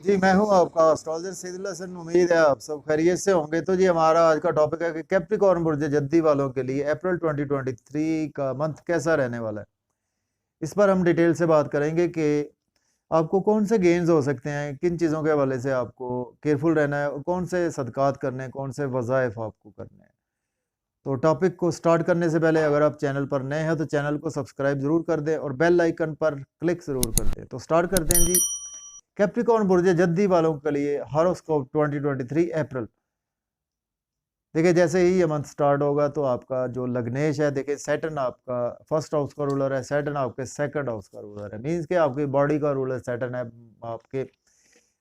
जी, मैं हूँ आपका एस्ट्रोलॉजर सईदुल हसन। उम्मीद है आप सब खैरियत से होंगे। तो जी हमारा आज का टॉपिक है कि कैप्रिकॉर्न बुर्ज जद्दी वालों के लिए अप्रैल 2023 का मंथ कैसा रहने वाला है। इस पर हम डिटेल से बात करेंगे कि आपको कौन से गेन्स हो सकते हैं, किन चीज़ों के हवाले से आपको केयरफुल रहना है और कौन से सदकात करने हैं, कौन से वज़ाइफ आपको करने हैं। तो टॉपिक को स्टार्ट करने से पहले अगर आप चैनल पर नए हैं तो चैनल को सब्सक्राइब ज़रूर कर दें और बेल आइकन पर क्लिक ज़रूर कर दें। तो स्टार्ट करते हैं जी। कैप्रिकॉर्न बुर्ज जद्दी वालों के लिए हॉरोस्कोप 2023 अप्रैल। देखिए जैसे ही ये मंथ स्टार्ट होगा तो आपका जो लग्नेश है, देखिए सैटर्न आपका फर्स्ट हाउस का रूलर है, सैटर्न आपके सेकंड हाउस का रूलर है, मींस के आपकी बॉडी का रूलर सैटर्न है, आपके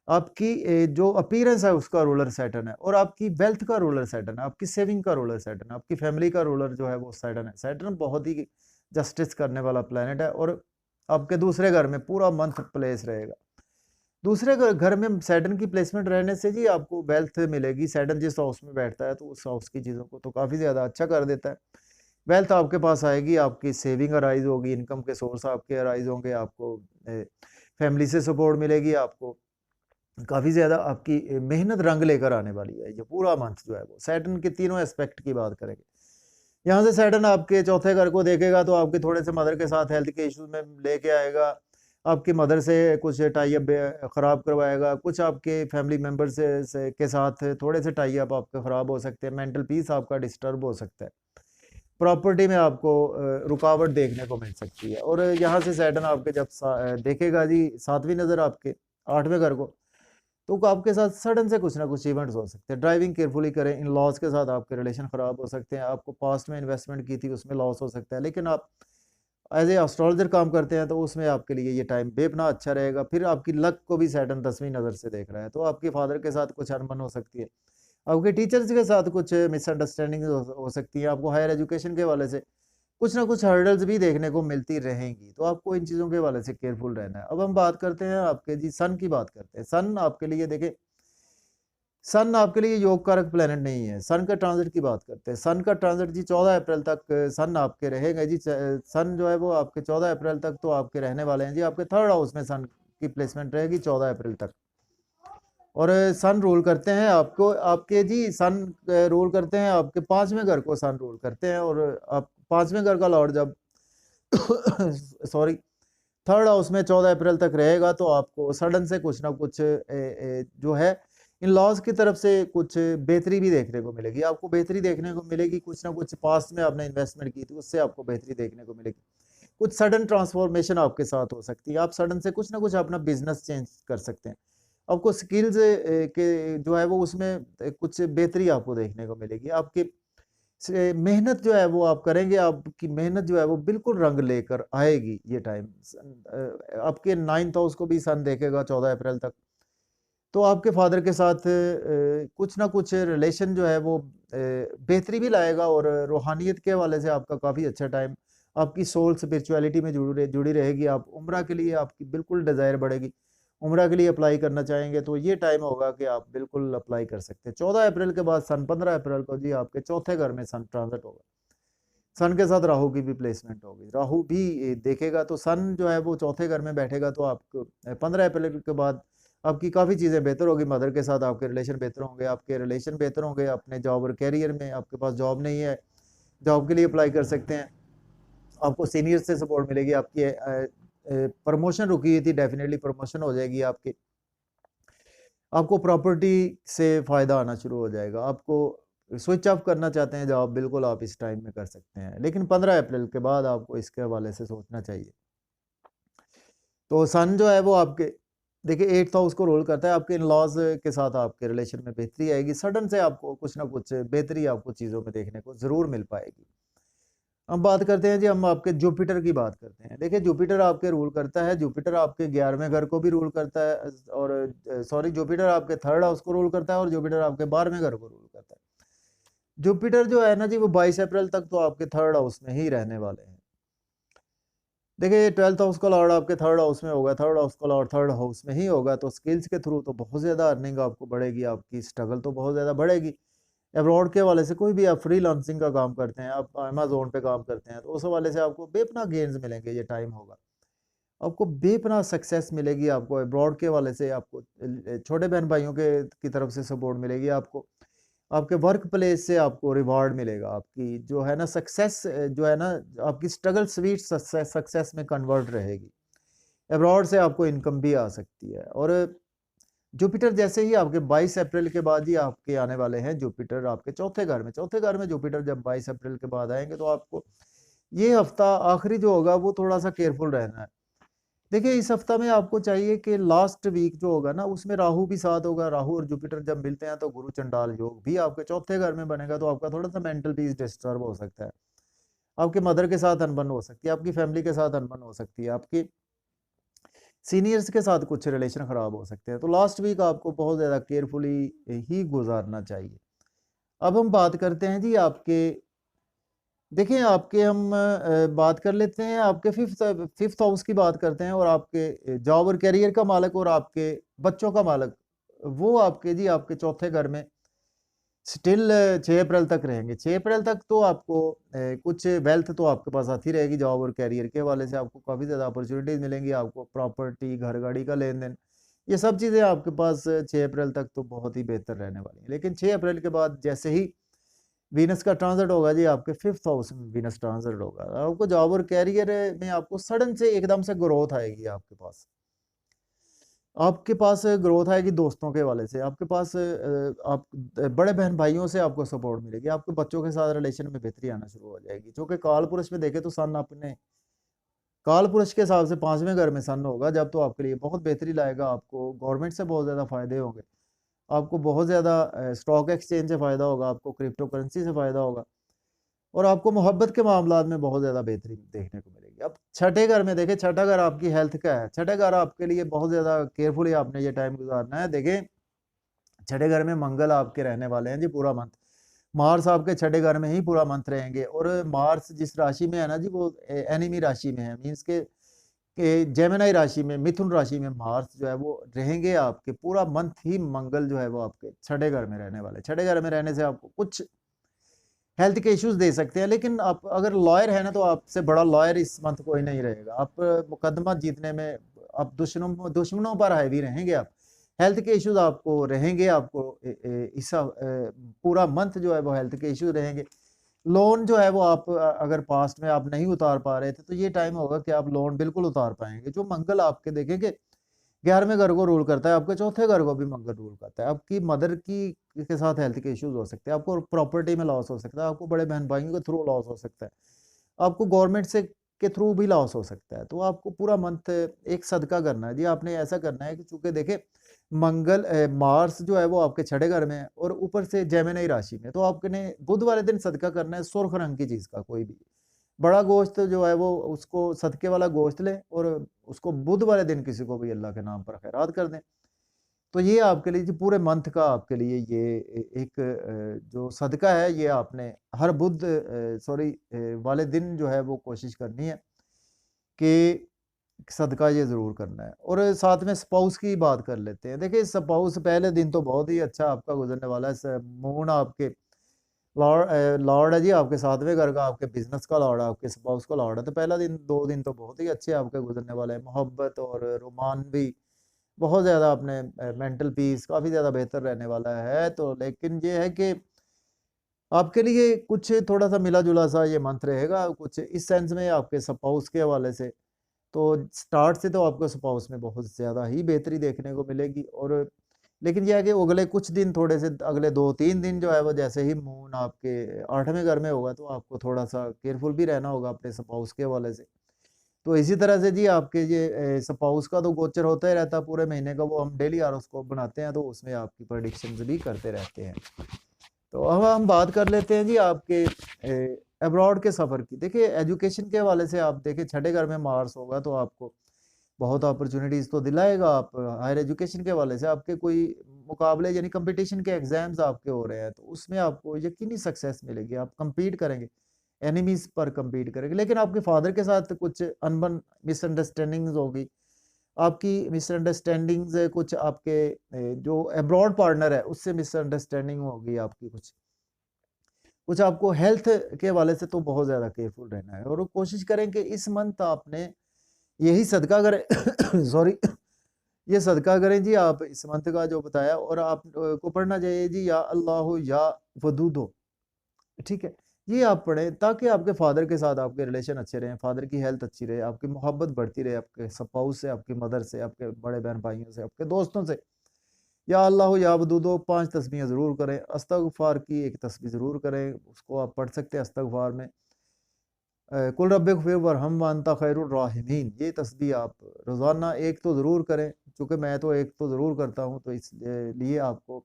आपकी जो अपीयरेंस है उसका रूलर सैटर्न है, और आपकी वेल्थ का रूलर सैटर्न है, आपकी सेविंग का रूलर सैटर्न है, आपकी फैमिली का रूलर जो है वो सैटर्न है। सैटर्न बहुत ही जस्टिस करने वाला प्लेनेट है और आपके दूसरे घर में पूरा मंथ प्लेस रहेगा। दूसरे घर में सैटर्न की प्लेसमेंट रहने से जी आपको वेल्थ मिलेगी। सैटर्न जिस हाउस में बैठता है तो उस हाउस की चीज़ों को तो काफ़ी ज़्यादा अच्छा कर देता है। वेल्थ आपके पास आएगी, आपकी सेविंग अराइज होगी, इनकम के सोर्स आपके अराइज होंगे, आपको फैमिली से सपोर्ट मिलेगी, आपको काफ़ी ज़्यादा आपकी मेहनत रंग लेकर आने वाली है। ये पूरा मंथ जो है वो सैटर्न के तीनों एस्पेक्ट की बात करेंगे। यहाँ से सैटर्न आपके चौथे घर को देखेगा तो आपके थोड़े से मदर के साथ हेल्थ के इश्यूज में लेके आएगा, आपकी मदर से कुछ टाई अप ख़राब करवाएगा, कुछ आपके फैमिली मेम्बर से के साथ थोड़े से टाई अप आपके ख़राब हो सकते हैं, मेंटल पीस आपका डिस्टर्ब हो सकता है, प्रॉपर्टी में आपको रुकावट देखने को मिल सकती है। और यहाँ से सैटर्न आपके जब देखेगा जी सातवीं नज़र आपके आठवें घर को, तो आपके साथ सडन से कुछ ना कुछ इवेंट्स हो सकते हैं। ड्राइविंग केयरफुली करें, इन लॉज के साथ आपके रिलेशन ख़राब हो सकते हैं, आपको पास्ट में इन्वेस्टमेंट की थी उसमें लॉस हो सकता है, लेकिन आप एज ए एस्ट्रोलॉजर काम करते हैं तो उसमें आपके लिए ये टाइम बेपना अच्छा रहेगा। फिर आपकी लक को भी सैटर्न 10वीं नज़र से देख रहा है, तो आपके फादर के साथ कुछ अनबन हो सकती है, आपके टीचर्स के साथ कुछ मिसअंडरस्टैंडिंग हो सकती है, आपको हायर एजुकेशन के हवाले से कुछ ना कुछ हर्डल्स भी देखने को मिलती रहेंगी, तो आपको इन चीज़ों के हवाले से केयरफुल रहना है। अब हम बात करते हैं आपके जी सन की बात करते हैं। सन आपके लिए देखे, सन आपके लिए योग कारक प्लेनेट नहीं है। सन का ट्रांजिट की बात करते हैं। सन का ट्रांजिट जी 14 अप्रैल तक सन आपके रहेगा जी। सन जो है वो आपके 14 अप्रैल तक तो आपके रहने वाले हैं जी। आपके थर्ड हाउस में सन की प्लेसमेंट रहेगी 14 अप्रैल तक। और सन रूल करते हैं आपको, आपके जी सन रूल करते हैं आपके पांचवें घर को, सन रूल करते हैं। और आप पांचवें घर का लॉर्ड जब सॉरी थर्ड हाउस में 14 अप्रैल तक रहेगा तो आपको सडन से कुछ ना कुछ जो है इन लॉज की तरफ से कुछ बेहतरी भी देखने को मिलेगी। आपको बेहतरी देखने को मिलेगी, कुछ ना कुछ पास्ट में आपने इन्वेस्टमेंट की थी उससे आपको बेहतरी देखने को मिलेगी। कुछ सडन ट्रांसफॉर्मेशन आपके साथ हो सकती है, आप सडन से कुछ ना कुछ अपना बिजनेस चेंज कर सकते हैं। आपको स्किल्स के जो है वो उसमें कुछ बेहतरी आपको देखने को मिलेगी। आपकी से मेहनत जो है वो आप करेंगे, आपकी मेहनत जो है वो बिल्कुल रंग लेकर आएगी। ये टाइम आपके 9th हाउस को भी सन देखेगा 14 अप्रैल तक, तो आपके फादर के साथ कुछ ना कुछ रिलेशन जो है वो बेहतरी भी लाएगा। और रूहानियत के हवाले से आपका काफ़ी अच्छा टाइम, आपकी सोल स्पिरिचुअलिटी में जुड़ी रहेगी। आप उम्रा के लिए आपकी बिल्कुल डिज़ायर बढ़ेगी, उम्रा के लिए अप्लाई करना चाहेंगे तो ये टाइम होगा कि आप बिल्कुल अप्लाई कर सकते हैं। 14 अप्रैल के बाद सन 15 अप्रैल को जी आपके चौथे घर में सन ट्रांजिट होगा। सन के साथ राहु की भी प्लेसमेंट होगी, राहु भी देखेगा तो सन जो है वो चौथे घर में बैठेगा, तो आपको 15 अप्रैल के बाद आपकी काफ़ी चीज़ें बेहतर होगी। मदर के साथ आपके रिलेशन बेहतर होंगे, आपके रिलेशन बेहतर होंगे अपने जॉब और कैरियर में। आपके पास जॉब नहीं है, जॉब के लिए अप्लाई कर सकते हैं, आपको सीनियर से सपोर्ट मिलेगी, आपकी प्रमोशन रुकी हुई थी, डेफिनेटली प्रमोशन हो जाएगी आपकी। आपको प्रॉपर्टी से फ़ायदा आना शुरू हो जाएगा। आपको स्विच ऑफ करना चाहते हैं जॉब, बिल्कुल आप इस टाइम में कर सकते हैं, लेकिन 15 अप्रैल के बाद आपको इसके हवाले से सोचना चाहिए। तो सन जो है वो आपके देखिए 8th हाउस को रोल करता है, आपके इन-लॉज़ के साथ आपके रिलेशन में बेहतरी आएगी। सडन से आपको कुछ ना कुछ बेहतरी आपको चीज़ों में देखने को ज़रूर मिल पाएगी। अब बात करते हैं जी, हम आपके जुपिटर की बात करते हैं। देखिए जुपिटर आपके रूल करता है, जुपिटर आपके 11वें घर को भी रूल करता है, और सॉरी जुपिटर आपके थर्ड हाउस को रूल करता है और जुपिटर आपके 12वें घर को रूल करता है। जुपिटर जो है ना जी वो 22 अप्रैल तक तो आपके थर्ड हाउस में ही रहने वाले हैं। देखिए 12th हाउस का लॉर्ड आपके थर्ड हाउस में होगा, थर्ड हाउस का लॉर्ड थर्ड हाउस में ही होगा, तो स्किल्स के थ्रू तो बहुत ज़्यादा अर्निंग आपको बढ़ेगी, आपकी स्ट्रगल तो बहुत ज़्यादा बढ़ेगी। अब्रॉड के हवाले से कोई भी आप फ्रीलांसिंग का काम करते हैं, आप अमेज़न पे काम करते हैं, तो उस हवाले से आपको बेपनाह गेन्स मिलेंगे, ये टाइम होगा। आपको बेपनाह सक्सेस मिलेगी, आपको अब्रॉड के वाले से आपको छोटे बहन भाइयों के की तरफ से सपोर्ट मिलेगी, आपको आपके वर्क प्लेस से आपको रिवार्ड मिलेगा, आपकी जो है ना सक्सेस जो है ना आपकी स्ट्रगल स्वीट सक्सेस में कन्वर्ट रहेगी। अब्रॉड से आपको इनकम भी आ सकती है। और जुपिटर जैसे ही आपके 22 अप्रैल के बाद ही आपके आने वाले हैं, जुपिटर आपके चौथे घर में जुपिटर जब 22 अप्रैल के बाद आएंगे तो आपको ये हफ्ता आखिरी जो होगा वो थोड़ा सा केयरफुल रहना है। देखिए इस हफ्ता में आपको चाहिए कि लास्ट वीक जो होगा ना उसमें राहु भी साथ होगा, राहु और जुपिटर जब मिलते हैं तो गुरु चंडाल योग भी आपके चौथे घर में बनेगा, तो आपका थोड़ा सा मेंटल पीस डिस्टर्ब हो सकता है, आपके मदर के साथ अनबन हो सकती है, आपकी फैमिली के साथ अनबन हो सकती है, आपकी सीनियर्स के साथ कुछ रिलेशन खराब हो सकते हैं, तो लास्ट वीक आपको बहुत ज़्यादा केयरफुली ही गुजारना चाहिए। अब हम बात करते हैं जी आपके, देखिए आपके हम बात कर लेते हैं आपके फिफ्थ हाउस की बात करते हैं, और आपके जॉब और करियर का मालक और आपके बच्चों का मालक वो आपके जी आपके चौथे घर में स्टिल 6 अप्रैल तक रहेंगे। 6 अप्रैल तक तो आपको कुछ वेल्थ तो आपके पास आती रहेगी, जॉब और करियर के हवाले से आपको काफ़ी ज़्यादा अपॉर्चुनिटीज़ मिलेंगी, आपको प्रॉपर्टी घर गाड़ी का लेन देन ये सब चीज़ें आपके पास 6 अप्रैल तक तो बहुत ही बेहतर रहने वाली है। लेकिन 6 अप्रैल के बाद जैसे ही वीनस का ट्रांजिट होगा जी, आपके फिफ्थ हाउस में वीनस ट्रांजिट होगा, आपको जॉब और कैरियर में आपको सडन से एकदम से ग्रोथ आएगी, आपके पास ग्रोथ आएगी दोस्तों के वाले से, आपके पास आप बड़े बहन भाइयों से आपको सपोर्ट मिलेगी, आपके बच्चों के साथ रिलेशन में बेहतरी आना शुरू हो जाएगी। जो कि काल पुरुष में देखे तो सन अपने काल पुरुष के हिसाब से 5वें घर में सन होगा जब, तो आपके लिए बहुत बेहतरी लाएगा, आपको गवर्नमेंट से बहुत ज़्यादा फायदे होंगे, आपको बहुत ज़्यादा स्टॉक एक्सचेंज से फ़ायदा होगा, आपको क्रिप्टो करेंसी से फ़ायदा होगा, और आपको मोहब्बत के मामलात में बहुत ज़्यादा बेहतरी देखने को मिलेगी। अब छठे घर में देखें, छठा घर आपकी हेल्थ का है, छठे घर आपके लिए बहुत ज़्यादा केयरफुली आपने ये टाइम गुजारना है। देखें छठे घर में मंगल आपके रहने वाले हैं जी पूरा मंथ, मार्स आपके छठे घर में ही पूरा मंथ रहेंगे, और मार्स जिस राशि में है ना जी वो एनिमी राशि में है, मीन्स के जेमिनी राशि में, मिथुन राशि में मार्स जो है वो रहेंगे, आपके पूरा मंथ ही मंगल जो है वो आपके छठे घर में रहने वाले। छठे घर में रहने से आपको कुछ हेल्थ के इश्यूज दे सकते हैं, लेकिन आप अगर लॉयर है ना तो आपसे बड़ा लॉयर इस मंथ कोई नहीं रहेगा, आप मुकदमा जीतने में आप दुश्मनों पर हावी रहेंगे, आप हेल्थ के इश्यूज आपको रहेंगे, आपको इस पूरा मंथ जो है वो हेल्थ के इश्यूज रहेंगे। लोन जो है वो आप अगर पास्ट में आप नहीं उतार पा रहे थे तो ये टाइम होगा कि आप लोन बिल्कुल उतार पाएंगे। जो मंगल आपके देखेंगे 11वें घर को रूल करता है, आपके चौथे घर को भी मंगल रूल करता है, आपकी मदर की के साथ हेल्थ के इश्यूज हो सकते हैं, आपको प्रॉपर्टी में लॉस हो सकता है, आपको बड़े बहन भाइयों के थ्रू लॉस हो सकता है, आपको गवर्नमेंट से के थ्रू भी लॉस हो सकता है। तो आपको पूरा मंथ एक सदका करना है जी, आपने ऐसा करना है कि चूंकि देखे मंगल मार्स जो है वो आपके छठे घर में है और ऊपर से जेमिनी राशि में, तो आपने बुध वाले दिन सदका करना है सुर्ख रंग की चीज का, कोई भी बड़ा गोश्त जो है वो उसको सदके वाला गोश्त लें और उसको बुध वाले दिन किसी को भी अल्लाह के नाम पर खैरात कर दें। तो ये आपके लिए जी पूरे मंथ का आपके लिए ये एक जो सदका है ये आपने हर बुध वाले दिन जो है वो कोशिश करनी है कि सदका ये ज़रूर करना है। और साथ में स्पाउस की बात कर लेते हैं। देखिए स्पाउस पहले दिन तो बहुत ही अच्छा आपका गुजरने वाला है, मून आपके लॉर्ड है जी, आपके 7वें घर का, आपके बिजनेस का लॉर्ड है, आपके स्पाउस का लॉर्ड है, तो पहला दिन 2 दिन तो बहुत ही अच्छे आपके गुजरने वाले हैं, मोहब्बत और रोमान भी बहुत ज़्यादा अपने मेंटल पीस काफ़ी ज़्यादा बेहतर रहने वाला है। तो लेकिन ये है कि आपके लिए कुछ थोड़ा सा मिला जुला सा ये मंथ रहेगा, कुछ इस सेंस में आपके स्पाउस के हवाले से, तो स्टार्ट से तो आपको स्पाउस में बहुत ज़्यादा ही बेहतरी देखने को मिलेगी। और लेकिन यह है कि अगले कुछ दिन थोड़े से अगले 2-3 दिन जो है वो जैसे ही मून आपके 8वें घर में होगा तो आपको थोड़ा सा केयरफुल भी रहना होगा अपने स्पाउस के हवाले से। तो इसी तरह से जी आपके ये स्पाउस का तो गोचर होता ही रहता है पूरे महीने का, वो हम डेली हॉरोस्कोप बनाते हैं तो उसमें आपकी प्रेडिक्शंस भी करते रहते हैं। तो अब हम बात कर लेते हैं जी आपके अब्रॉड के सफ़र की। देखिए एजुकेशन के हवाले से आप देखिए छठे घर में मार्स होगा तो आपको बहुत अपॉर्चुनिटीज़ तो दिलाएगा, आप हायर एजुकेशन के हवाले से आपके कोई मुकाबले यानी कंपटीशन के एग्जाम्स आपके हो रहे हैं तो उसमें आपको यकीनी सक्सेस मिलेगी, आप compete करेंगे, एनिमीज पर compete करेंगे। लेकिन आपके फादर के साथ कुछ अनबन मिसअंडरस्टैंडिंग्स होगी, आपकी मिसअंडरस्टैंडिंग्स कुछ आपके जो अब्रॉड पार्टनर है उससे मिसअंडरस्टैंडिंग होगी आपकी, कुछ कुछ आपको हेल्थ के हवाले से तो बहुत ज़्यादा केयरफुल रहना है और कोशिश करें कि इस मंथ आपने यही सदका करें सॉरी ये सदका करें जी आप इस मंथ का जो बताया, और आप को पढ़ना चाहिए जी या अल्लाह या वदूदो, ठीक है। ये आप पढ़ें ताकि आपके फादर के साथ आपके रिलेशन अच्छे रहें, फादर की हेल्थ अच्छी रहे, आपकी मोहब्बत बढ़ती रहे, आपके स्पाउस से, आपकी मदर से, आपके बड़े बहन भाइयों से, आपके दोस्तों से। या अल्लाह या वदूदो 5 तस्बीहें ज़रूर करें। अस्तगफार की एक तस्बीह ज़रूर करें, उसको आप पढ़ सकते हैं अस्तगफार में। कुल रब्बिगफिर वरहम व अंता खैरुर राहिमीन, ये तस्बीह आप रोज़ाना एक तो ज़रूर करें। चूँकि मैं तो एक तो ज़रूर करता हूँ, तो इसलिए आपको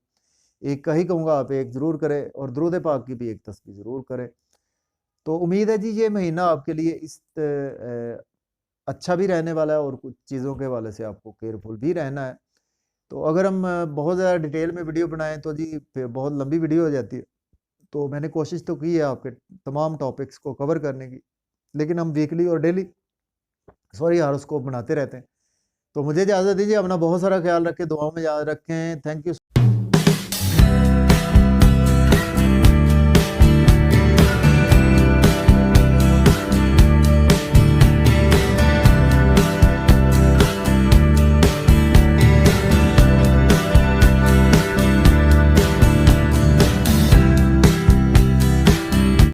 एक का ही कहूँगा, आप एक ज़रूर करें, और दुरूद पाक की भी एक तस्बीह ज़रूर करें। तो उम्मीद है जी ये महीना आपके लिए अच्छा भी रहने वाला है, और कुछ चीज़ों के हवाले से आपको केयरफुल भी रहना है। तो अगर हम बहुत ज़्यादा डिटेल में वीडियो बनाएं तो जी फिर बहुत लंबी वीडियो हो जाती है। तो मैंने कोशिश तो की है आपके तमाम टॉपिक्स को कवर करने की, लेकिन हम वीकली और डेली हॉरोस्कोप बनाते रहते हैं। तो मुझे इजाज़त दीजिए, अपना बहुत सारा ख्याल रखें, दुआओं में याद रखें। Thank you.